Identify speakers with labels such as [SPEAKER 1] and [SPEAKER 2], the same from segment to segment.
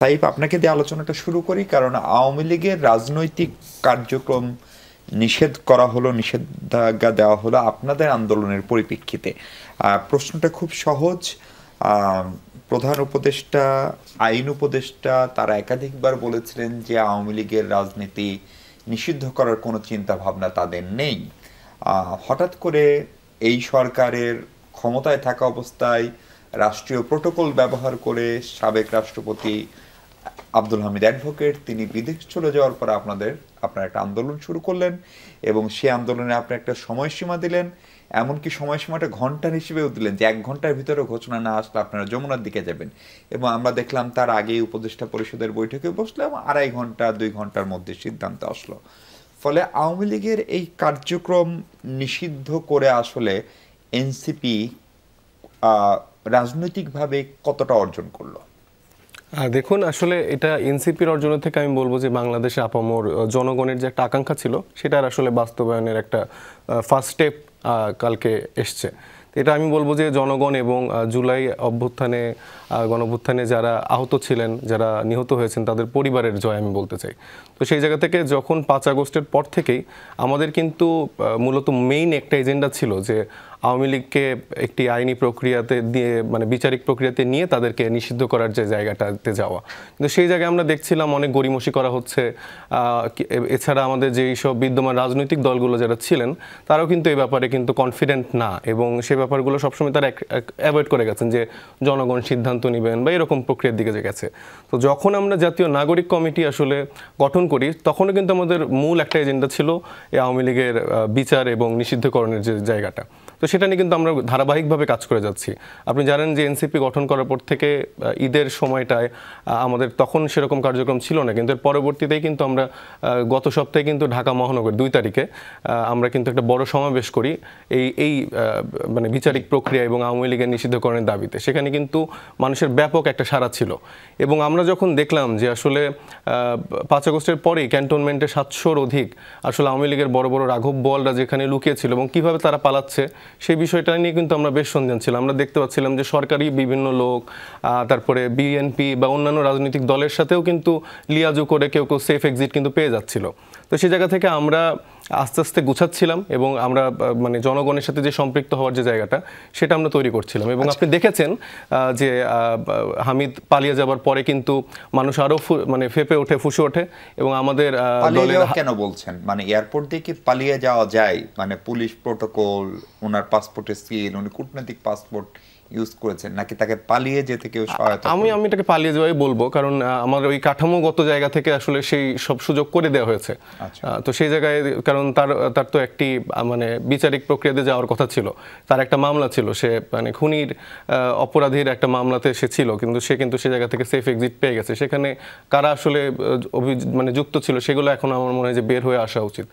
[SPEAKER 1] সাইফ, আপনাকে দিয়ে আলোচনাটা শুরু করি, কারণ আওয়ামী লীগের রাজনৈতিক কার্যক্রম নিষেধ করা হলো, নিষেধাজ্ঞা দেওয়া হলো আপনাদের আন্দোলনের পরিপ্রেক্ষিতে। প্রশ্নটা খুব সহজ। প্রধান উপদেষ্টা, আইন উপদেষ্টা তারা একাধিকবার বলেছিলেন যে আওয়ামী লীগের রাজনীতি নিষিদ্ধ করার কোনো চিন্তা ভাবনা তাদের নেই। হঠাৎ করে এই সরকারের ক্ষমতায় থাকা অবস্থায় রাষ্ট্রীয় প্রোটোকল ব্যবহার করে সাবেক রাষ্ট্রপতি আব্দুল হামিদ অ্যাডভোকেট তিনি বিদেশ চলে যাওয়ার পর আপনারা একটা আন্দোলন শুরু করলেন এবং সেই আন্দোলনে আপনি একটা সময়সীমা দিলেন, এমনকি সময়সীমাটা ঘন্টার হিসেবেও দিলেন যে 1 ঘন্টার ভিতরে ঘোষণা না আসলে আপনারা যমুনার দিকে যাবেন। এবং আমরা দেখলাম তার আগেই উপদেষ্টা পরিষদের বৈঠকে বসলাম, 2.5 ঘন্টা 2 ঘন্টার মধ্যে সিদ্ধান্ত আসলো। ফলে আওয়ামী লীগের এই কার্যক্রম নিষিদ্ধ করে আসলে এনসিপি রাজনৈতিকভাবে কতটা অর্জন করলো?
[SPEAKER 2] দেখুন, আসলে এটা এনসিপির অর্জনের থেকে আমি বলবো যে বাংলাদেশে আপামর জনগণের যে একটা আকাঙ্ক্ষা ছিল সেটার আসলে বাস্তবায়নের একটা ফার্স্ট স্টেপ কালকে এসছে। এটা আমি বলবো যে জনগণ এবং জুলাই অভ্যুত্থানে গণঅভ্যুত্থানে যারা আহত ছিলেন, যারা নিহত হয়েছেন তাদের পরিবারের জয় আমি বলতে চাই। তো সেই জায়গা থেকে যখন 5 আগস্টের পর থেকেই আমাদের কিন্তু মূলত মেইন একটা এজেন্ডা ছিল যে আওয়ামী লীগকে একটি আইনি প্রক্রিয়াতে দিয়ে মানে বিচারিক প্রক্রিয়াতে নিয়ে তাদেরকে নিষিদ্ধ করার যে জায়গাটাতে যাওয়া। কিন্তু সেই জায়গায় আমরা দেখছিলাম অনেক গড়িমসি করা হচ্ছে। এছাড়া আমাদের যেই সব বিদ্যমান রাজনৈতিক দলগুলো যারা ছিলেন তারাও কিন্তু এই ব্যাপারে কিন্তু কনফিডেন্ট না, এবং সেই ব্যাপারগুলো সবসময় তারা অ্যাভয়েড করে গেছেন যে জনগণ সিদ্ধান্ত নেবেন বা এরকম প্রক্রিয়ার দিকে গেছে। তো যখন আমরা জাতীয় নাগরিক কমিটি আসলে গঠন করি তখনও কিন্তু আমাদের মূল একটা এজেন্ডা ছিল এই আওয়ামী লীগের বিচার এবং নিষিদ্ধকরণের যে জায়গাটা। তো সেটা নিয়ে কিন্তু আমরা ধারাবাহিকভাবে কাজ করে যাচ্ছি। আপনি জানেন যে এনসিপি গঠন করার পর থেকে ঈদের সময়টায় আমাদের তখন সেরকম কার্যক্রম ছিল না, কিন্তু এর পরবর্তীতেই কিন্তু আমরা গত সপ্তাহে কিন্তু ঢাকা মহানগর 2 তারিখে আমরা কিন্তু একটা বড় সমাবেশ করি এই মানে বিচারিক প্রক্রিয়া এবং আওয়ামী লীগের নিষিদ্ধকরণের দাবিতে। সেখানে কিন্তু মানুষের ব্যাপক একটা সাড়া ছিল, এবং আমরা যখন দেখলাম যে আসলে 5 আগস্টের পরেই ক্যান্টনমেন্টে 700-র অধিক আসলে আওয়ামী লীগের বড় বড় রাঘব বোয়ালরা যেখানে লুকিয়েছিল এবং কিভাবে তারা পালাচ্ছে সেই বিষয়টা নিয়ে কিন্তু আমরা বেশ সন্দিহান ছিলাম। আমরা দেখতে পাচ্ছিলাম যে সরকারি বিভিন্ন লোক, তারপরে বিএনপি বা অন্যান্য রাজনৈতিক দলের সাথেও কিন্তু লিয়াজু করে কেউ কেউ সেফ এক্সিট কিন্তু পেয়ে যাচ্ছিল। তো সেই জায়গা থেকে আমরা আস্তে আস্তে গুছাচ্ছিলাম এবং আমরা মানে জনগণের সাথে যে সম্পৃক্ত হওয়ার যে জায়গাটা সেটা আমরা তৈরি করছিলাম। এবং আপনি দেখেছেন যে হামিদ পালিয়ে যাবার পরে কিন্তু মানুষ আরও মানে ফেপে ওঠে, ফুসে ওঠে। এবং আমাদের
[SPEAKER 1] দলের কেন বলছেন, মানে এয়ারপোর্ট দিয়ে কি পালিয়ে যাওয়া যায়? মানে পুলিশ প্রোটোকল, ওনার পাসপোর্টের সিল, উনি কূটনৈতিক পাসপোর্ট ইউজ করেছেন, নাকি তাকে পালিয়ে যেতে কেউ সহায়তা?
[SPEAKER 2] আমি এটাকে পালিয়ে যাওয়াই বলবো, কারণ আমার ওই কাঠামোগত জায়গা থেকে আসলে সেই সব সুযোগ করে দেওয়া হয়েছে। তো সেই জায়গায় কারণ তার তো একটি মানে বিচারিক প্রক্রিয়াতে যাওয়ার কথা ছিল, তার একটা মামলা ছিল, সে মানে খুনির অপরাধীর একটা মামলাতে সে ছিল, কিন্তু সে সে জায়গা থেকে সেফ এক্সিট পেয়ে গেছে। সেখানে কারা আসলে মানে যুক্ত ছিল সেগুলো এখন আমার মনে হয় যে বের হয়ে আসা উচিত।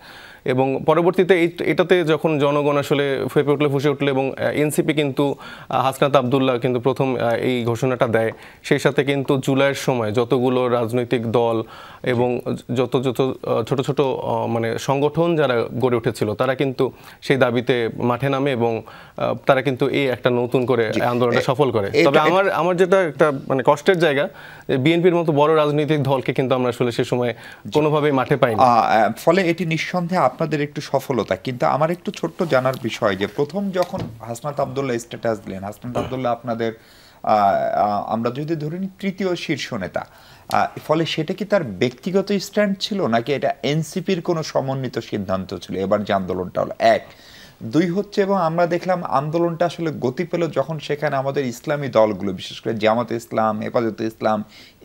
[SPEAKER 2] এবং পরবর্তীতে এটাতে যখন জনগণ আসলে ফেপে উঠলে, ফুসে উঠলে, এবং এনসিপি কিন্তু হাসনাত আবদুল্লাহ কিন্তু প্রথম এই ঘোষণাটা দেয়, সেই সাথে কিন্তু জুলাইয়ের সময় যতগুলো রাজনৈতিক দল এবং যত ছোট ছোট মানে সংগঠন যারা গড়ে উঠেছিল তারা কিন্তু সেই দাবিতে মাঠে নামে এবং তারা কিন্তু এই একটা নতুন করে আন্দোলনটা সফল করে। তবে আমার যেটা একটা মানে কষ্টের জায়গা, বিএনপির মতো বড় রাজনৈতিক দলকে কিন্তু আমরা আসলে সে সময় কোনোভাবেই মাঠে পাইনি।
[SPEAKER 1] ফলে এটি নিঃসন্দেহে আপনাদের একটু সফলতা। কিন্তু আমার একটু ছোট্ট জানার বিষয় যে প্রথম যখন হাসনাত আবদুল্লাহ স্ট্যাটাস দিলেন, হাসনাত আবদুল্লাহ আপনাদের আমরা যদি ধরে নিই তৃতীয় শীর্ষ নেতা, ফলে সেটা কি তার ব্যক্তিগত স্ট্যান্ড ছিল নাকি এটা এনসিপির কোনো সমন্বিত সিদ্ধান্ত ছিল? এবার যে আন্দোলনটা হলো 1, 2 হচ্ছে, এবং আমরা দেখলাম আন্দোলনটা আসলে গতি পেল যখন সেখানে আমাদের ইসলামী দলগুলো, বিশেষ করে জামাতে ইসলাম, হেফাজতে ইসলাম,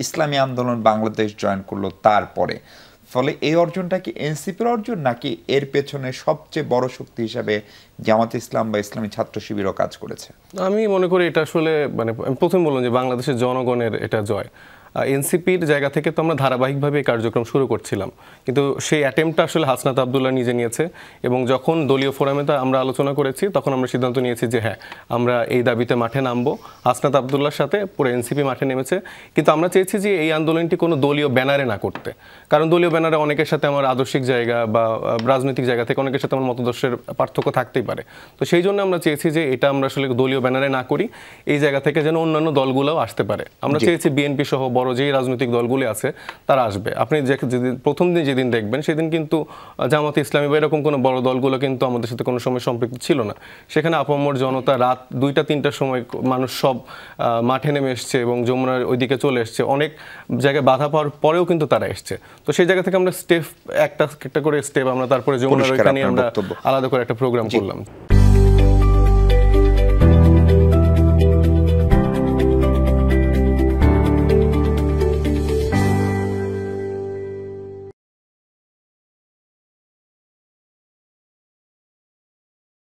[SPEAKER 1] ইসলামী আন্দোলন বাংলাদেশ জয়েন করলো তারপরে। ফলে এই অর্জনটা কি এনসিপির অর্জন, নাকি এর পেছনে সবচেয়ে বড় শক্তি হিসাবে জামাতে ইসলাম বা ইসলামী ছাত্র শিবিরও কাজ করেছে?
[SPEAKER 2] আমি মনে করি এটা আসলে মানে প্রথম বললাম যে বাংলাদেশের জনগণের এটা জয়। এনসিপির জায়গা থেকে তো আমরা ধারাবাহিকভাবে এই কার্যক্রম শুরু করছিলাম, কিন্তু সেই অ্যাটেম্পটা আসলে হাসনাত আবদুল্লাহ নিজে নিয়েছে। এবং যখন দলীয় ফোরামে আমরা আলোচনা করেছি তখন আমরা সিদ্ধান্ত নিয়েছি যে হ্যাঁ, আমরা এই দাবিতে মাঠে নামবো। হাসনাত আবদুল্লাহর সাথে পুরো এনসিপি মাঠে নেমেছে, কিন্তু আমরা চেয়েছি যে এই আন্দোলনটি কোনো দলীয় ব্যানারে না করতে, কারণ দলীয় ব্যানারে অনেকের সাথে আমার আদর্শিক জায়গা বা রাজনৈতিক জায়গা থেকে অনেকের সাথে আমার মতদর্শের পার্থক্য থাকতেই পারে। তো সেই জন্য আমরা চেয়েছি যে এটা আমরা আসলে দলীয় ব্যানারে না করি, এই জায়গা থেকে যেন অন্যান্য দলগুলোও আসতে পারে। আমরা চেয়েছি বিএনপি সহ বড় যেই রাজনৈতিক দলগুলি আছে তারা আসবে। আপনি যেদিন প্রথম দিন যেদিন দেখবেন সেদিন কিন্তু জামাতে ইসলামী বা এরকম কোনো বড় দলগুলো কিন্তু আমাদের সাথে কোনো সময় সম্পৃক্ত ছিল না। সেখানে আপামর জনতা রাত 2টা-3টার সময় মানুষ সব মাঠে নেমে এসছে এবং যমুনার ওইদিকে চলে এসছে, অনেক জায়গায় বাধা পাওয়ার পরেও কিন্তু তারা এসছে। তো সেই জায়গা থেকে আমরা স্টেপ একটা করে স্টেপ আমরা তারপরে যমুনার ওইখানে আমরা আলাদা করে একটা প্রোগ্রাম করলাম।